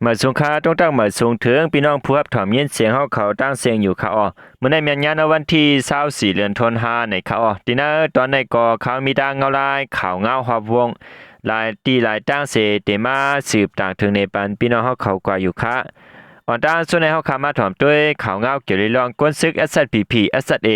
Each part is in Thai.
มาสูงค่าต้องตั้งมาสูงถึงพี่น้องผู้รับถอมยินเสียงเขาตั้งเสียงอยู่ค่ะอ๋อเมื่อในแม่นงานวันที่24เดือนธันวาคมในค่ะอ๋อดินะตอนในก่อข่าวมีดังเงาลายข่าวเงาฮอบวงหลายตีหลายตั้งเสเตมาสืบต่างถึงในปันพี่น้องเขากว่าอยู่ค่ะอ่อนด้านส่วนในเขาขามาถอมด้วยข่าวเงาเกี่ยวกับเรื่องกวนซึก SZPP SZA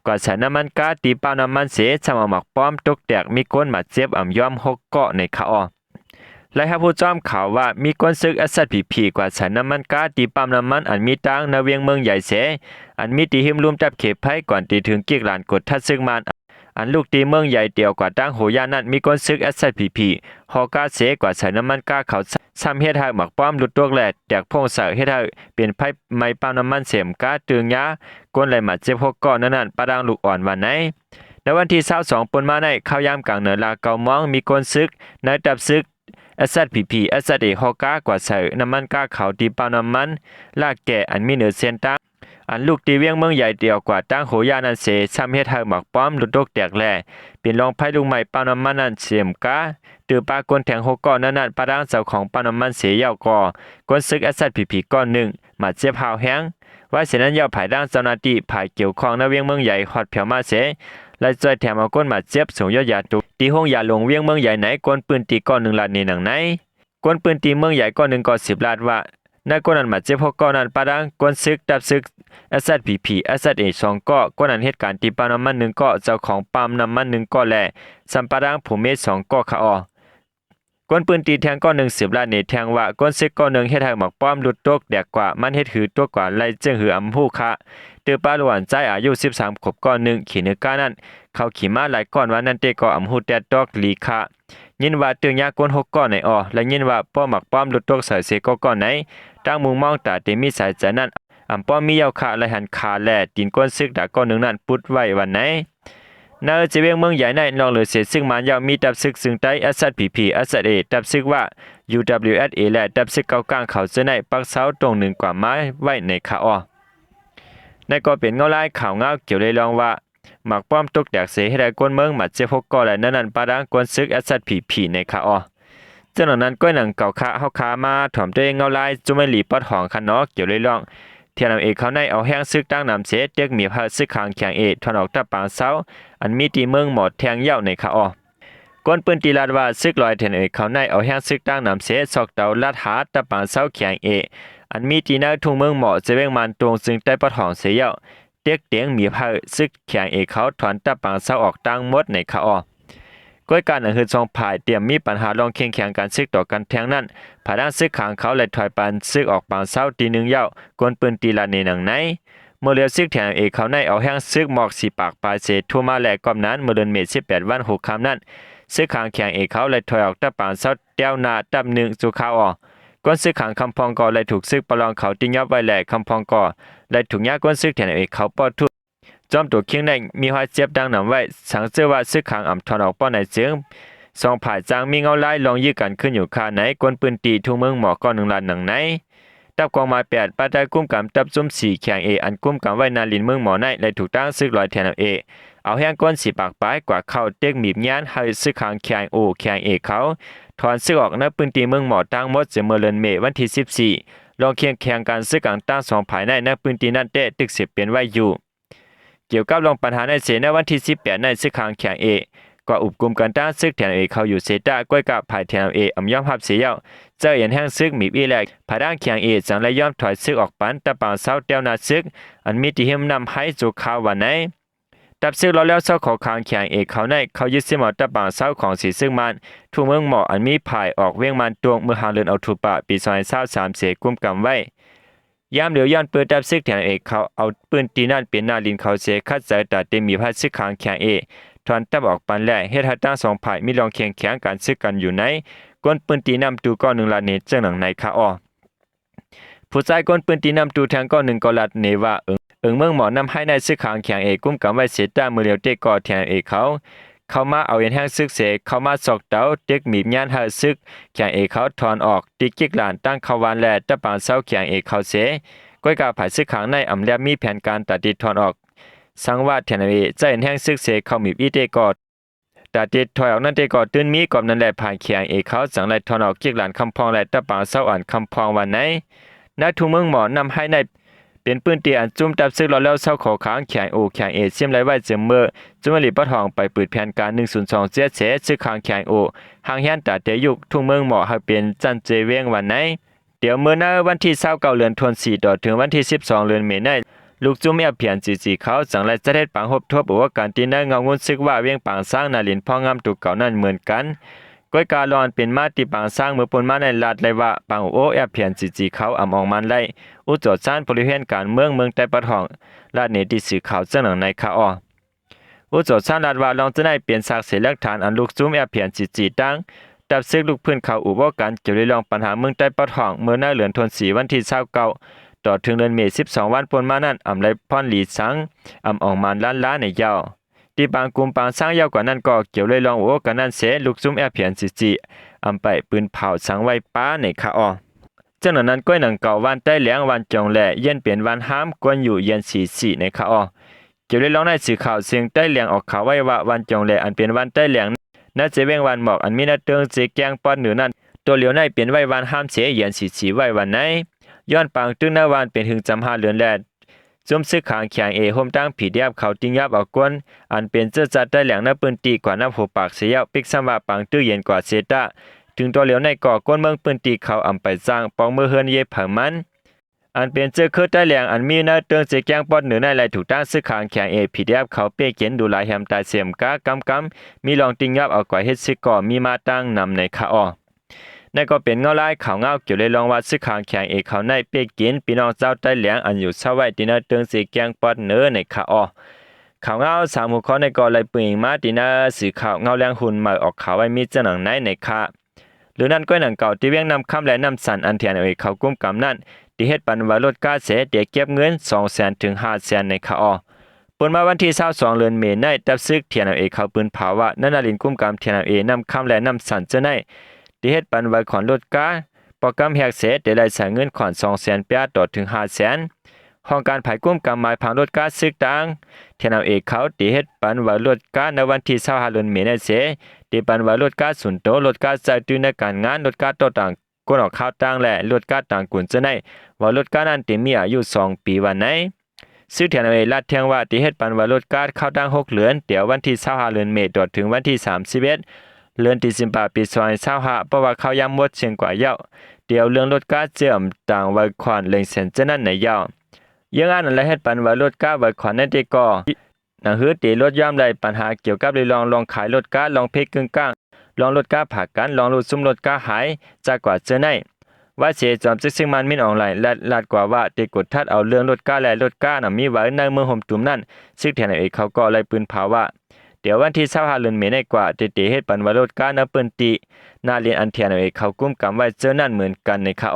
กว่าสารน้ำมันก๊าซตีเป้าน้ำมันเสสมหมักป้อมตกแตกมีก้นหมัดเจ็บอ่ำย่อม6เกาะในค่ะอ๋อและให้ผู้จอมข่าวว่ามีก้นซึก SZPP กว่าสารน้ำมันก๊าซตีปั๊มน้ำมันอันมีตังในเวียงเมืองใหญ่เสอันมีตีหิมรวมจับเขตภัยก่อนตีถึงกิกหลานกดทัดซึกมันอันลูกตีเมืองใหญ่เดียวกว่าตั้งโหยานั้นมีก้นซึก SZPP ฮอกาเสกว่าสารน้ำมันก๊าซเขาซ้ำเฮ็ดให้หมักป้อมหลุดตัวแหลแตกพงเสาเฮ็ดให้เปลี่ยนไผไม้ปั๊มน้ำมันเสียมก๊าซตึงยาก้นไหลมาเจ็บ6ก้อนนั้นปะดังลูกอ่อนวันไหนในวันที่22ปนมาในเข้ายามกลางเหนือลาเกามองมีก้นซึกในตับซึกSZPP SZA ฮอกากว่าใส่น้ำมันก้าเขาตีเปาน้ำมันลากแก่อันมีเหนือเส้นตั้งอันลูกตีเวียงเมืองใหญ่เดียวกว่าตั้งโหยานันเสซ้ำเฮ็ดให้หมักป้อมหลุดตกแตกแหล่เป็นรองไผ่ลุงใหม่เปาน้ำมันนั่นเสียมก้าตือปากนแทง6ก้อนนั้นปะดังเสาของเปาน้ำมันเสียยาวก่อกวนซึก SZPP ก้อน1มาเจ็บหาวแห้งว่าเสนั้นยาวภายด้านเจ้าหน้าที่ภายเกี่ยวข้องในเวียงเมืองใหญ่ฮอดเผียวมาเสและจอยแถมเอาก้นมาเจ็บส่งยอดยาตุตีห้องยาลงเวียงเมืองใหญ่ไหนกวนปืนตีก้อน1ล้านในหนังไหนกวนปืนตีเมืองใหญ่ก้อน1ก้อน10ล้านว่าในก้อนนั้นมาเจ็บ6ก้อนนั้นปะดังกวนซึกดับซึก SZPP SZA 2ก้อกวนนั้นเหตุการณ์ตีปั๊มน้ำมัน1ก้อเจ้าของปั๊มน้ำมัน1ก้อแลสัมปะดังผู้เมฆ2ก้อค่ะออกวนปืนตีแทงก้อน1 10ล้านนี่แทงว่ากวนซึกก้อน1เฮ็ดให้หมักป้อมหลุดตกแดกกว่ามันเฮ็ดหือตัวกว่าไล่จึงหืออำผู้ค่ะตือป้าหลวนใจอายุ13ขวบก้อน1ขี่นึกก้านั้นเขาขี่ม้าหลายก้อนว่านั่นเตก็อำฮูแดดดอกลีค่ะยินว่าตึงยากวน6ก้อนในออและยินว่าป้อหมักป้อมหลุดตกใส่เสก็ก้อนไหนตั้งมุงมองตาเตมีสายใจนั้นอำป้อมมียาวขาและหันขาแลตีนก้นซึกดาก้อน1นั้นปุดไว้วันไหนนาจะเวียงเมืองใหญ่ในลองเหลือเสียซึ่งมันยาวมีดับซึกซึ่งใต้ SZPP SZA ดับซึกว่า UWSA และดับซึกเก่ากลางเขาจะในปักเสาตรง1กว่าไม้ไว้ในขาออในก็เป็นเงาลายข่าวเงาเกี่ยวเลยลองว่าหมักป้อมตกแดกเสียให้ได้ก้นเมืองหมัดเจ็บ6ก้อนและนั้นปะดังก้นซึก SZPP ในขาออจากนั้นก้อยหนังเก่าขาเฮาขามาถ่อมด้วยเงาลายจุไม่หลีปอดหองคันนอกเกี่ยวเลยลองเทียนำเอกเขาในเอาแห้งซึกตั้งนำเสเด็กมีพาซึกขางแข็งเอทอนออกตะปางเสาอันมีตีเมืองหมดแทงเย้าในขาออกวนปืนตีลาดว่าซึกลอยเทียนเอกเขาในเอาแห้งซึกตั้งนำเสซอกเตาลาดหาตะปางเสาแข็งเออันมีตีนาทุ่งเมืองหมอจะเว้งมันตรงซึ่งใต้ปอดหองเสียเย้าเด็กเตียงมีพาซึกแข็งเอกเขาถอนตะปางเสาออกตั้งหมดในขาอก้อยการอันคือทรงผายเตรียมมีปัญหาลองเคียงแข่งการซึกต่อกันแทงนั้นผาด้านซึกขางเขาเลยถอยปันซึกออกปางเศร้าตี1เย้ากวนปืนตีลาในหนังไหนเมื่อเลียวซึกแถมเอกเขาในเอาแห้งซึกหมอกสีปากปลายเศษทั่วมาแหลกกอมนั้นเมื่อเดือนเมษ18วัน6ค่ำนั้นซึกขางแข่งเอกเขาเลยถอยออกตะปางเศร้าเต้วนาตับ1สู่เขาออกก้นซึกขางคำพองก่อเลยถูกซึกประลองเขาติ้งยับไว้แหลกคำพองก่อเลยถูกยาก้นซึกแถมเอกเขาปอดทุจอมตัวเคียงในมีหอยเจ็บดังนำไว้สังเชื่อว่าซึกขางอ่ำถอนออกป้อนในเสียงสองผายจางมีเงาลายลองยื้อกันขึ้นอยู่คาไหนกวนปืนตีทุ่งเมืองหมอก้อน1ล้านหนังไหนตับกองมา8ปาได้กุ้มกำตับซุ่ม4แข่งเออันกุ้มกำไว้นาลินเมืองหมอในเลยถูกตั้งซึกลอยแทนเอเอาแห้งก้นสีปากปลายกว่าเข้าเต็กหมีบย่านให้ซึกขางแข่งโอแข่งเอเขาถอนซึกออกนับปืนตีเมืองหมอตั้งหมดเสมอเลือนเมวันที่14ลองเคียงแข่งกันซึกกลางตั้ง2ภายในนับปืนตีนั่นเตะตึก10เป็นไว้อยู่เกี่ยวกับลงปัญหาในเสในวันที่18ในซึกขางแข่งเอกว่าอุบกลุ่มกันต้านซึกแทนเอเขาอยู่เซต้าก้อยกับภายแทนเออำย่อมหับเสียเย้าเจ้าเห็นแห้งซึกมีอีแลกภายด้านแข่งเอจังและย่อมถอยซึกออกปันตะปางเศร้าเต้วนาซึกอันมีที่หิมนำให้จูข่าววันไหนตับซึกเราแล้วเศร้าขอคางแข่งเอเขาในเขายึดเสียหมอตะปางเศร้าของสีซึ่งมันทุ่งเมืองหมออันมีภายออกเวียงมันตวงเมื่อหาเลือนเอาถูปะปี2023เสกุมกำไว้ยามเหลียวย้อนปืนตับซึกแทนเอเขาเอาปืนตีนั่นเป็นหน้าลินเขาเสคัดใจตัดเต็มมีพัดซึกคางแข่งเอถอนตับออกปันแหล่เฮ็ดให้ตั้ง2ฝ่ายมีรองเคียงแข่งการซึกกันอยู่ในกวนปืนตีนำตูก้อน1ล้านเนจังหนังในคาอผู้ชายกวนปืนตีนำตูแทงก้อน1กอลัดเนว่าเมืองหมอนำให้ในซึกขางแข่งเอกุ้มกำไว้เสียต้ามือเลียวเตก่อแทงเอเข้ามาเอาเอ็นแห้งซึกเสเข้ามาซอกเตาเด็กมีบย่านหาซึกแข่งเอเขาถอนออกติกิกหลานตั้งเขาวานแลตะปางเศร้าแข่งเอเขาเสก้อยกาภายซึกขางในอำแลมีแผนการตัดติดถอนออกสังวาดแทนเอใจเอ็นแห้งซึกเสเข้ามีบอีเตก่อ แต่ติดถอยออกนั่นเตก็ตื้นมีกอบนั่นแหละผ่านเขียงเอเขาสังไลทอนออกเกียกหลานคำพองและตะปางเศร้าอ่อนคำพองวันไหนณทุ่เมืองหมอนำให้ในเป็นปืนเตียนจุ่มตับซึกรอแล้วเศร้าขอค้างแข่งโอแข่งเอเซียมไรไว้เจมเมอร์จุมลีปะทองไปปืดแผนการ102เสียเสซึกค้างแข่งโอหางแฮนตาเตยุกทุ่งเมืองหมอให้เป็นจันเจเวียงวันไหนเดี๋ยวเมื่อหน้าวันที่29เดือนธันวาคมต่อถึงวันที่12เดือนเมษายนลูกจุ่มแอบเพียนจีเขาจังไรจะได้ปังหบทบว่าการที่นั่งเงางุนซึกว่าเวียงปังสร้างนาลินพ่องามตุกเก่านั่นเหมือนกันก้อยกาลอนเป็นมาติปังสร้างเมื่อปนมาในลาดเลยว่าปังโอแอบเพียนจีเขาอำอองมันไล่อุจจดซ่านบริเวณการเมืองใต้ปะทองลาดเนติสื่อข่าวเจ้าหนังในคาออุจจดซ่านลาดว่าลองจะได้เปลี่ยนสักเสียหลักฐานอันลูกจุ่มแอบเพียนจีตั้งตับซึกลูกพื้นเขาอุบกันเกี่ยวกับเรื่องปัญหาเมืองใต้ปะทองเมื่อหน้าเหลือนทนสีวันที่29ต่อถึงเดือนเมษายน12วันปนมานั้นอำไรพรหลีสังอำอองมันล้านในยาวที่บางกลุ่มบางสร้างยาวกว่านั้นก็เกี่ยวเลยลองโอ้กันนั้นเสลูกซุ่มแอบเพียนจีอำไปปืนเผาสังไว้ป้าในคาอเจ้าหนั้นก้อยหนังเก่าวันใต้เหลียงวันจงแหล่เย็นเปลี่ยนวันห้ามกวนอยู่เย็น44ในคาอเกี่ยวเลยลองในสื่อข่าวเสียงใต้เหลียงออกข่าวไว้ว่าวันจงแหล่อันเป็นวันใต้เหลียงน่าจะเว้งวันหมอกอันมีนาเตืองเจแกงปอนเหนือนั้นตัวเหลียวในเปลี่ยนไว้วันห้ามเสียเย็น44ไว้วันไหนย้อนปังตึงหน้าวันเป็นหึงจำหาเลือนแลจุ่มซึกขางแข่งเอโฮมตั้งผีเดียบเขาติงยับเอากวนอันเป็นเจ้าจัดได้แหลงน้ำปืนตีกว่าน้ำหัวปากเสียปิกสมาปังตื้อเย็นกว่าเซตาถึงตัวเหลียวในก่อก้นเมืองปืนตีเขาอำไปสร้างปองมือเฮือนเย่เผิมันอันเป็นเจ้าคือได้แหลงอันมีหน้าเตืองเจแกงปอดเหนือในไหลถูกตั้งซึกขางแข่งเอผีเดียบเขาเป้เขียนดูลายแฮมตาเสียมกากำมีลองติงยับเอากว่าเฮ็ดซึกก่อมีมาตั้งนำในคาอนั่นก็เป็นเงาลายข่าวเงาเกี่ยวเลยลองว่าซึกขางแข่งเอกเขาในเปกินพี่น้องเจ้าใต้เหลียงอันอยู่เศร้าไว้ที่นาเตืองสีแกงปอดเนื้อในข่าวข่าวเงา3หัวข้อในก็เลยปืนมาที่นาสื่อข่าวเงาแรงหุ่นมาออกข่าวไว้มีเจ้าหนังในข่าหรือนั่นก็หนังเก่าที่เวียงนำคำและนำสันอันเทียนเอาเขากุ้มกำนั่นที่เฮ็ดปันว่าลดค่าเสียเดี๋ยวเก็บเงิน200,000 ถึง 500,000ในข่าวปนมาวันที่22เดือนเมษายนตับซึกเทียนเอาเขาปืนเผาว่านั่นนาลินกุ้มกำเทียนเอานำคำและนำสันเจ้าในที่เฮ็ดปันไว้ขอนลดก้าโปรแกรมแฮกเสร็จได้ใช้เงินขอน200,000ต่อถึง 500,000ห้องการภายกุ้มกำหมายพังลดก้าซึกต่างเทียนเอาเขาที่เฮ็ดปันไว้ลดก้าในวันที่25เดือนเมษายนเสที่ปันไว้ลดก้าสุนโตลดก้าใจตื่นในการงานลดก้าต่อต่างกวนออกข้าวต่างและลดก้าต่างกุนจะได้ว่าลดก้านั้นที่มีอายุ2 ปีวันไหนซื้อเทียนเอาลาดเทียงว่าที่เฮ็ดปันไว้ลดก้าข้าวต่าง6เดือนเดี๋ยววันที่25เดือนเมษายนต่อถึงวันที่31เลื่อนที่18ปี2025เพราะว่าเขาย้ำหมดเชียงกว่าเยาเดี๋ยวเรื่องลดก้าเสื่อมต่างไว้ขวานเล็งเส้นจะนั่นในเยายังอันนั้นและเฮ็ดปันไว้ลดก้าไว้ขวานนั่นที่ก็หนังหือตีลดย่อมได้ปัญหาเกี่ยวกับลองขายลดก้าลองเพกกึ่งกลางลองลดก้าผักกันลองลดซุ่มลดก้าหายจากกว่าเจอในว่าเสียจอมซึ่งมันมินออนไลน์และลาดกว่าว่าติกดทัดเอาเรื่องลดก้าและลดก้าน่ะมีไว้ในเมืองห่มตุ่มนั่นซึ่งแทนเอกเขาก็เลยปืนเผาว่าเดี๋ยววันที่25เดือนเมษายนกว่าติเฮ็ดปันว่าลดก้านะปืนตีนาเรียนอันเทียนเอกเขากุ้มกำไว้เจอนั่นเหมือนกันในคา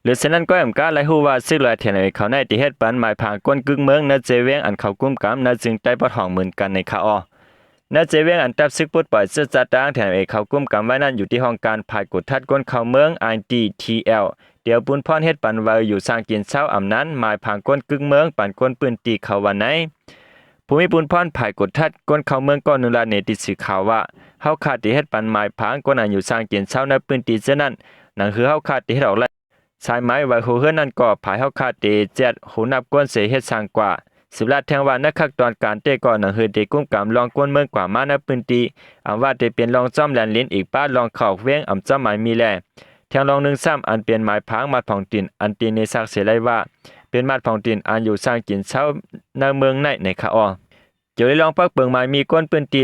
หรือฉะนั้นก็แอมกาไลฮู้ว่าซึ่งลายเทียนเอกเขาในติเฮ็ดปันหมายผางก้นกึ่งเมืองนะเจเวียงอันเขากุ้มกำนะจึงได้ปะทองเหมือนกันในคานาเจเวียงอันตับซึกปุดปล่อยเสื้อจัดต่างแถมเอกเขากุ้มกำไว้นั่นอยู่ที่ห้องการภายกดทัดก้นเข้าเมือง IDTL เดี๋ยวปุนพรเฮ็ดปันไว้อยู่สร้างกินเช้าอำนั้นหมายผางก้นกึ่งเมืองปันก้นปืนตีเขาวันไหนภูมิปุนพรภายกดทัดก้นเข้าเมืองก้อนนึงลาเนติสื่อข่าวว่าเฮาขาดที่เฮ็ดปันหมายผางก้นอันอยู่สร้างกินเช้าในปืนตีเช่นนั้นนั่นคือเฮาขาดที่เฮ็ดออกไล่สายไม้ไว้หูเฮือนนั่นก็ภายเฮาขาดที่7หูนับก้นเสเฮ็ดสร้างกว่าสิบลาดแทงว่านักขักตอนการเตะก่อนหนังหือเด็กกุ้มกำลองก้นเมืองกว่ามาในปืนตีว่าได้เปลี่ยนลองจ้อมแลนลิ้นอีกป้าลองเข่าเว้งจ้อมหมายมีแลแทงลอง1-3อันเปลี่ยนหมายพางมาผ่องตินอันตีในซักเสไลว่าเป็นมาผ่องตินอันอยู่สร้างกินเช้าในเมืองในคาเดี๋ยวลองปักเปิงหมายมีก้นปืนตี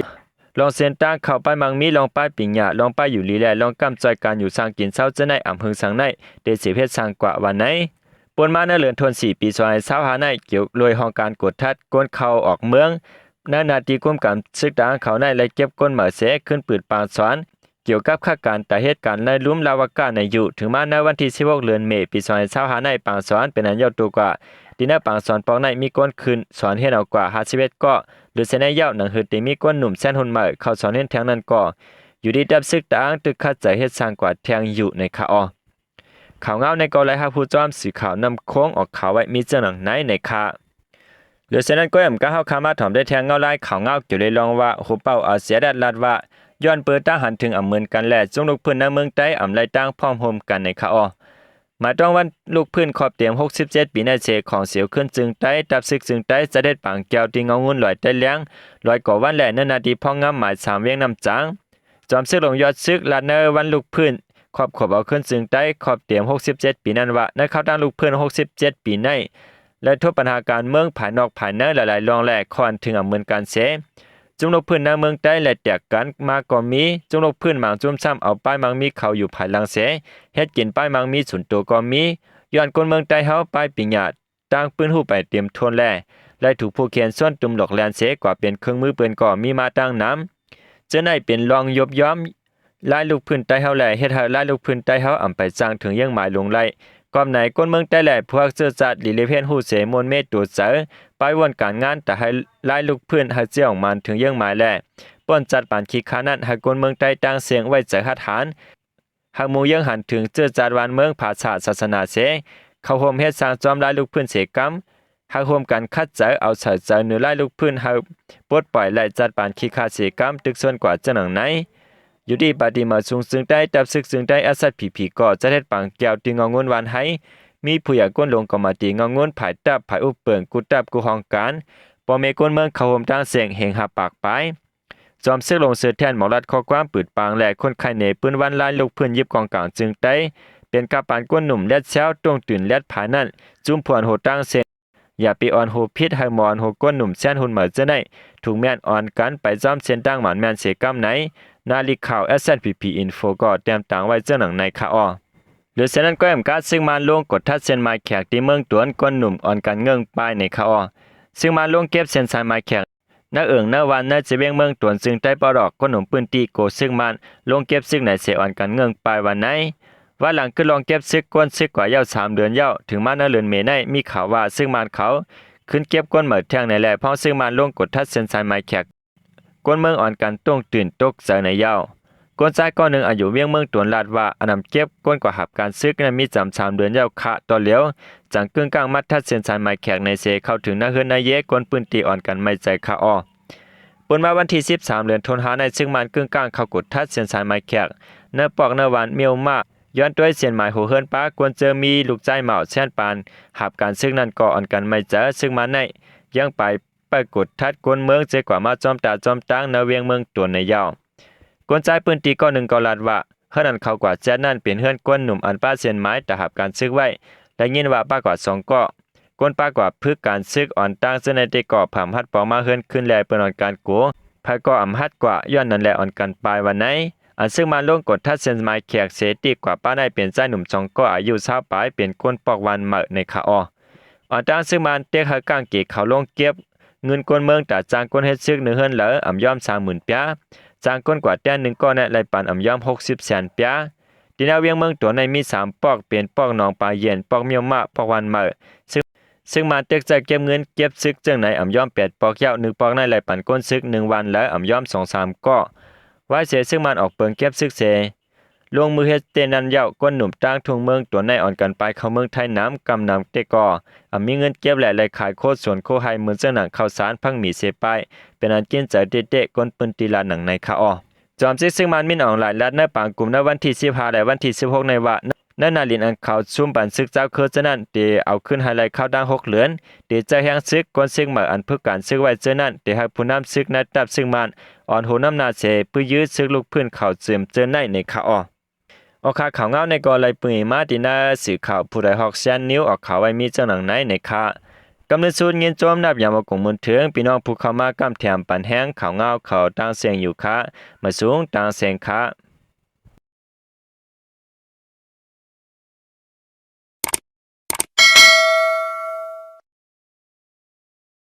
ลองเส้นตั้งเข้าไปมังมีลองป้ายปิ่งหยาลองป้ายอยู่ลีแลลองกำจอยการอยู่สร้างกินเช้าจะในอำเภอสังในเดสิเพชรสร้างกว่าวันไหนปนมาในเลือนทน4 ปี2025ในเกี่ยวรวยห้องการกดทัดก้นเข้าออกเมืองนาทีกุ้มกำซึกต่างเขาในและเก็บก้นเหมือเสขึ้นปืนปางสอนเกี่ยวกับค่าการแต่เหตุการณ์ในลุ่มลาวากาในอยู่ถึงมาในวันที่16เดือนเมษายนปี2025ในปางสอนเป็นอันยาวตัวกว่าที่หน้าปางสอนปองในมีก้นคืนสอนเฮ็ดเอากว่า51ก็หรือเสนยาวหนังหือที่มีก้นหนุ่มแสนหุ่นใหม่เข้าสอนเฮ็ดแทงนั้นก็อยู่ดีดับซึกต่างตึกคัดใจเฮ็ดสร้างกว่าแทงอยู่ในคาข่าวเงาในกอไลฮับผู้จอมสื่อข่าวนำโค้งออกข่าวไว้มีเจ้าหนังไหนในคา หรือฉะนั้นก็ยำก้าเฮาคามาถ่อมได้แทงเงาลายข่าวเงาเกี่ยวเลยลองว่าหูเป้าเอาเสียดัดลัดว่าย้อนเปิดตาหันถึงอำเมือนกันแลจงลูกพื้นในเมืองใต้อำไลตั้งพร้อมโฮมกันในค่ะอ้อมาต้องวันลูกพื้นขอบเตรียม67ปีในเสของเสียวขึ้นจึงใต้ตับซึกจึงใต้เสด็จปางแก้วที่เงางุ่นลอยใต้เลี้ยงลอยก่อวันแลนนาทีพ่องงามหมาย3เวียงน้ำจางจอมซึกลงยอดซึกลาเนอร์วันลูกพื้นขอบเอาขึ้นจึงใต้ขอบเตรียม67ปีนั้นว่าในเข้าตั้งลูกพื้น67ปีในและทบปัญหาการเมืองภายนอกภายในหลายๆรองแหลกคอนถึงอำเมือนการเสจงลกพื้นในเมืองใต้และแตกกันมาก็มีจงลกพื้นหมางจุ่มซ้ำเอาป้ายมังมีเขาอยู่ภายหลังเสเฮ็ดกินป้ายมังมีสุนตัวก็มีย้อนคนเมืองใต้เฮาป้ายปิญญาตั้งปืนหูไปเตรียมทนแลและถูกผู้เขียนส่วนตุ่มหลอกแลนเสกว่าเป็นเครื่องมือปืนก็มีมาตั้งน้ำจะได้เป็นรองยบย้อมลายลูกพื้นใต้เฮาแลเฮ็ดให้ลายลูกพื้นใต้เฮาอำไปสร้างถึงยังหมายลงไล่ก่อนไหนก้นเมืองใต้แหล่พวกเสื้อจัดลิเลเพนหูเสมนเมตตัวเสอไปวนการงานแต่ให้ลายลูกพื้นให้เจียงมันถึงยังหมายแหล่ป้นจัดปานขี้ขานั้นให้ก้นเมืองใต้ตั้งเสียงไว้ใจหัดฐานหากมูยังหันถึงเสื้อจัดวันเมืองภาษาศาสนาเสเขาโฮมเฮ็ดสร้างจอมลายลูกพื้นเสกรรมหากโฮมกันคัดใจเอาใส่ใจเนื้อลายลูกพื้นให้ปลดปล่อยไล่จัดปานขี้ขาเสกรรมตึกส่วนกว่าจังหนังไหนอยู่ดีปฏิมาสูงซึ่งได้ตับซึกซึ่งได้อาศัยผีก็จะเฮ็ดปังแก้วติงงวนวันให้มีผู้ใหญ่ก้นลงก็มาตีงงวนผายตับผายอุเปิงกุตับกุห้องการปอเมก้นเมืองเขาโฮมตั้งเสียงเฮงหาปากไปจอมซึกลงเสือแทนหมอรัดข้อความปืดปางแหลกคนไข้เนปืนวันลายลูกเพื่อนยิบกองกลางจึงได้เป็นกาปานก้นหนุ่มแลดเช้าตรงตื่นแลดผายนั่นจุ่มพวนโหตั้งเสียงอย่าไปอ่อนโหพิษให้หมอนโหก้นหนุ่มแซนหุ่นเหมือจะได้ถูกแม่นอ่อนกันไปจอมเส้นตั้งหมานแม่นเสกำไหนนาฬิกข่าว SNPP Info ก็เตรียมต่างไว้เจ้าหนังในข่าวอ้อหรือเช่นนั้นก็แอมการซึ่งมาลงกดทัดเส้นไม้แขกที่เมืองตวนก้นหนุ่มอ่อนกันเงื่องป้ายในข่าวอ้อซึ่งมาลงเก็บเส้นสายไม้แขกนักนักวันนักจะเวียงเมืองตวนซึ่งใต้ปอดอกก้นหนุ่มปืนตีโกซึ่งมันลงเก็บซึ่งไหนเสอ่อนกันเงื่องป้ายวันไหนว่าหลังขึ้นลองเก็บซึกก้นซึกกว่าเย้า3 เดือนเย้าถึงมาเดือนเมษายนมีข่าวว่าซึ่งมันเขาขึ้นเก็บก้นเหมือแทงในแหล่เพราะซึ่งมันลงกดทัดเส้นสายไม้แขกก้นเมืองอ่อนกันต้องตื่นตกเสในเย้าก้นซ้ายก้อนหนึ่งอายุเวียงเมืองตวนลาดว่าอันนำเก็บก้นกว่าหับการซึกนั้นมีจำ3 เดือนยาวขะต่อเหลียวจังกึ่งกลางมัดทัดเส้นสายไม้แขกในเสเข้าถึงหน้าเฮือนนายเยก้นปืนตีอ่อนกันไม่ใจคาอ้อปนมาวันที่13 เดือนธันวาคมในซึ่งมันกึ่งกลางเข้ากดทัดเส้นสายไม้แขกเนื้อปอกเนื้อหวานเมียวมากย้อนด้วยเส้นหมายหัวเฮือนป้ากวนเจอมีลูกใจเหมาแช่นปานหับการซึ่งนั้นก่ออ่อนกันไม่เจอซึ่งมันในยังไปกดทัดก้นเมืองเจกว่ามาจอมตาจอมตั้งในเวียงเมืองตัวในยาวกวนใจปืนตีก้อนหนึ่งก็ลาดว่าเฮือนนั้นเขากว่าแจ้นั่นเป็นเฮือนก้นหนุ่มอันป้าเส้นไม้แต่หับการซึกไว้และยินว่าป้ากว่า2ก็ก้นป้ากว่าพึกการซึกอ่อนตั้งเส้นในเตกอบผามฮัดปอมาเฮือนขึ้นแลเปิ้นอ่อนการกัวภายก็อำฮัดกว่าย้อนนั่นแหละอ่อนกันปลายวันไหนอันซึ่งมาลงกดทัดเส้นไม้แขกเสติกว่าป้าได้เป็นใจหนุ่ม2ก็อายุ20 ปลายเป็นก้นปอกวันเหมาในคาออ่อนตั้งซึ่งมันเตกหากางเกกเขาลงเก็บเงินก้นเมืองแต่จางก้นเฮ็ดซึก1เฮือนเหลออำย่อม30,000เปียจางก้นกว่าแต้น1ก้อนในไหลปันอำย่อม60แสนเปียที่แนวเวียงเมืองตัวในมี3ปอกเป็นปอกหนองปลาเย็นปอกเมียวมะปอกวันเหมาซึ่งมาเต็กใจเก็บเงินเก็บซึกจังไหนอำย่อม8ปอกยาว1ปอกในไหลปันก้นซึก1วันแล้วอำย่อม2-3ก้อไว้เสซึ่งมันออกเปิงเก็บซึกเสลงมือเฮ็ดเตนันยาวก้นหนุ่มตั้งทุ่งเมืองตัวในอ่อนกันไปเข้าเมืองไทยน้ำกำนำเตกมีเงินเก็บแหละไหลขายโคตรสวนโคไฮเหมือนเจ้าหนังข้าวสารพังหมีเสไปเป็นอันกินใจเด็ดๆก้นปืนตีลาหนังในคาอจอมซึ่งมันมินออนไลน์และในปางกลุ่มในวันที่15และวันที่16ในว่านั่นนาลินอันเขาซุ่มปันซึกเจ้าคือเจ้านั้นเดเอาขึ้นไฮไลท์เข้าดัง6 เหรียญเดจะแห่งซึกก้นซึกเหมืออันเพื่อการซึกไว้เจ้านั้นเดให้ผู้นำซึกนัดตับซึ่งมันอ่อนโหน้ำนาเสเพื่อยื้อซึกลูกพื้นเขาเจิมเจ้าในคาอออกข่าวเงาในกอไลปืนมาตินาสื่อข่าวผู้ใดฮอกแซนนิ้วออกข่าวไว้มีเจ้าหนังไหนในค่ะกำเนิดสูตรเงินโจมนับอย่างว่ากงมุนถึงพี่น้องผู้เข้ามากำแถมปันแห้งข่าวเงาเขาตั้งเสียงอยู่ค่ะมาสูงตั้งเสียงค่ะ